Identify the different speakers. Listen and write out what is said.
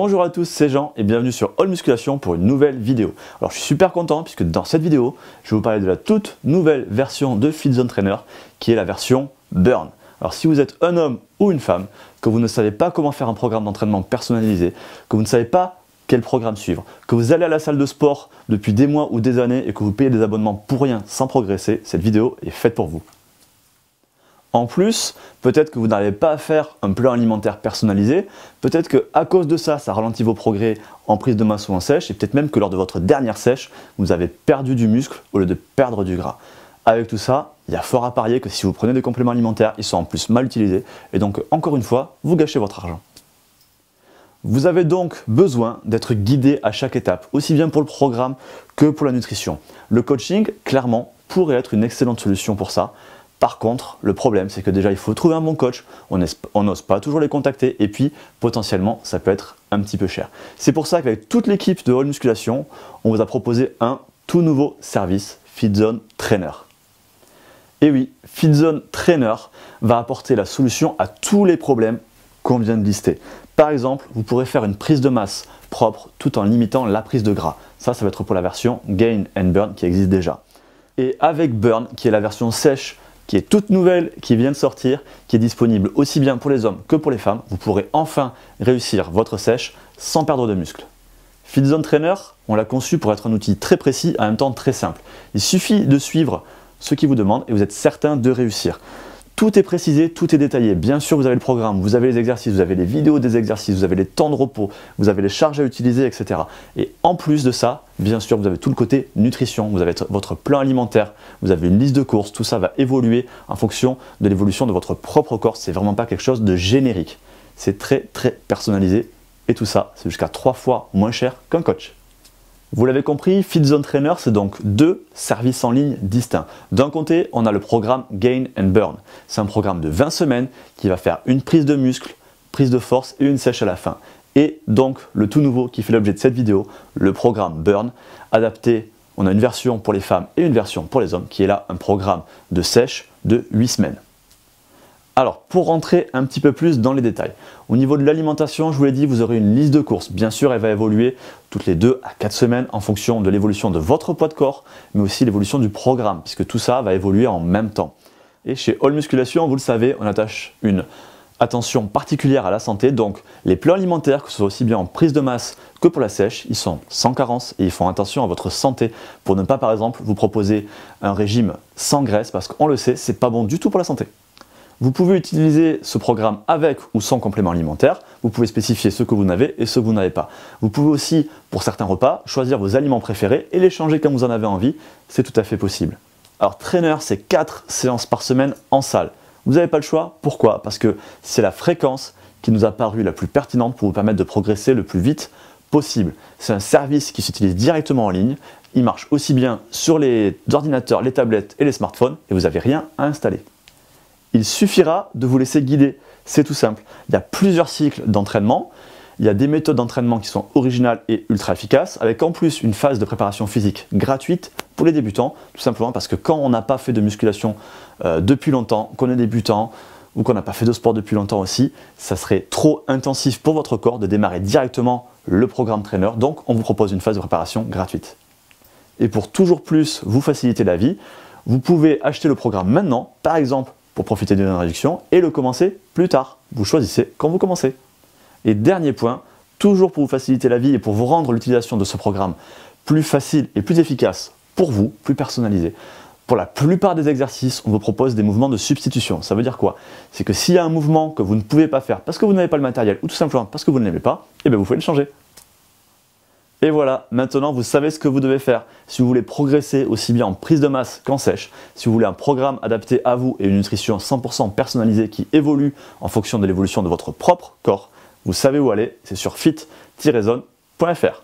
Speaker 1: Bonjour à tous, c'est Jean et bienvenue sur All Musculation pour une nouvelle vidéo. Alors je suis super content puisque dans cette vidéo, je vais vous parler de la toute nouvelle version de FitZone Trainer qui est la version Burn. Alors si vous êtes un homme ou une femme, que vous ne savez pas comment faire un programme d'entraînement personnalisé, que vous ne savez pas quel programme suivre, que vous allez à la salle de sport depuis des mois ou des années et que vous payez des abonnements pour rien sans progresser, cette vidéo est faite pour vous. En plus, peut-être que vous n'arrivez pas à faire un plan alimentaire personnalisé, peut-être qu'à cause de ça, ça ralentit vos progrès en prise de masse ou en sèche, et peut-être même que lors de votre dernière sèche, vous avez perdu du muscle au lieu de perdre du gras. Avec tout ça, il y a fort à parier que si vous prenez des compléments alimentaires, ils sont en plus mal utilisés, et donc encore une fois, vous gâchez votre argent. Vous avez donc besoin d'être guidé à chaque étape, aussi bien pour le programme que pour la nutrition. Le coaching, clairement, pourrait être une excellente solution pour ça. Par contre, le problème, c'est que déjà, il faut trouver un bon coach, on n'ose pas toujours les contacter, et puis, potentiellement, ça peut être un petit peu cher. C'est pour ça qu'avec toute l'équipe de All Musculation, on vous a proposé un tout nouveau service, FitZone Trainer. Et oui, FitZone Trainer va apporter la solution à tous les problèmes qu'on vient de lister. Par exemple, vous pourrez faire une prise de masse propre tout en limitant la prise de gras. Ça va être pour la version Gain and Burn qui existe déjà. Et avec Burn, qui est la version sèche, qui est toute nouvelle, qui vient de sortir, qui est disponible aussi bien pour les hommes que pour les femmes, vous pourrez enfin réussir votre sèche sans perdre de muscle. FitZone Trainer, on l'a conçu pour être un outil très précis, en même temps très simple. Il suffit de suivre ce qu'il vous demande et vous êtes certain de réussir. Tout est précisé, tout est détaillé. Bien sûr, vous avez le programme, vous avez les exercices, vous avez les vidéos des exercices, vous avez les temps de repos, vous avez les charges à utiliser, etc. Et en plus de ça, bien sûr, vous avez tout le côté nutrition, vous avez votre plan alimentaire, vous avez une liste de courses, tout ça va évoluer en fonction de l'évolution de votre propre corps. C'est vraiment pas quelque chose de générique. C'est très personnalisé et tout ça, c'est jusqu'à 3 fois moins cher qu'un coach. Vous l'avez compris, FitZone Trainer, c'est donc deux services en ligne distincts. D'un côté, on a le programme Gain and Burn. C'est un programme de 20 semaines qui va faire une prise de muscle, prise de force et une sèche à la fin. Et donc, le tout nouveau qui fait l'objet de cette vidéo, le programme Burn, adapté, on a une version pour les femmes et une version pour les hommes, qui est là un programme de sèche de 8 semaines. Alors, pour rentrer un petit peu plus dans les détails, au niveau de l'alimentation, je vous l'ai dit, vous aurez une liste de courses. Bien sûr, elle va évoluer toutes les 2 à 4 semaines en fonction de l'évolution de votre poids de corps, mais aussi l'évolution du programme, puisque tout ça va évoluer en même temps. Et chez All Musculation, vous le savez, on attache une attention particulière à la santé, donc les plans alimentaires, que ce soit aussi bien en prise de masse que pour la sèche, ils sont sans carence et ils font attention à votre santé pour ne pas, par exemple, vous proposer un régime sans graisse, parce qu'on le sait, c'est pas bon du tout pour la santé. Vous pouvez utiliser ce programme avec ou sans complément alimentaire. Vous pouvez spécifier ce que vous n'avez et ce que vous n'avez pas. Vous pouvez aussi, pour certains repas, choisir vos aliments préférés et les changer quand vous en avez envie. C'est tout à fait possible. Alors, Trainer, c'est 4 séances par semaine en salle. Vous n'avez pas le choix. Pourquoi? Parce que c'est la fréquence qui nous a paru la plus pertinente pour vous permettre de progresser le plus vite possible. C'est un service qui s'utilise directement en ligne. Il marche aussi bien sur les ordinateurs, les tablettes et les smartphones et vous n'avez rien à installer. Il suffira de vous laisser guider, c'est tout simple. Il y a plusieurs cycles d'entraînement, il y a des méthodes d'entraînement qui sont originales et ultra efficaces, avec en plus une phase de préparation physique gratuite pour les débutants, tout simplement parce que quand on n'a pas fait de musculation depuis longtemps, qu'on est débutant, ou qu'on n'a pas fait de sport depuis longtemps aussi, ça serait trop intensif pour votre corps de démarrer directement le programme Trainer, donc on vous propose une phase de préparation gratuite. Et pour toujours plus vous faciliter la vie, vous pouvez acheter le programme maintenant, par exemple, pour profiter d'une réduction et le commencer plus tard. Vous choisissez quand vous commencez. Et dernier point, toujours pour vous faciliter la vie et pour vous rendre l'utilisation de ce programme plus facile et plus efficace pour vous, plus personnalisé. Pour la plupart des exercices, on vous propose des mouvements de substitution. Ça veut dire quoi? C'est que s'il y a un mouvement que vous ne pouvez pas faire parce que vous n'avez pas le matériel ou tout simplement parce que vous ne l'aimez pas, eh bien vous pouvez le changer. Et voilà, maintenant vous savez ce que vous devez faire. Si vous voulez progresser aussi bien en prise de masse qu'en sèche, si vous voulez un programme adapté à vous et une nutrition 100% personnalisée qui évolue en fonction de l'évolution de votre propre corps, vous savez où aller, c'est sur fit-zone.fr.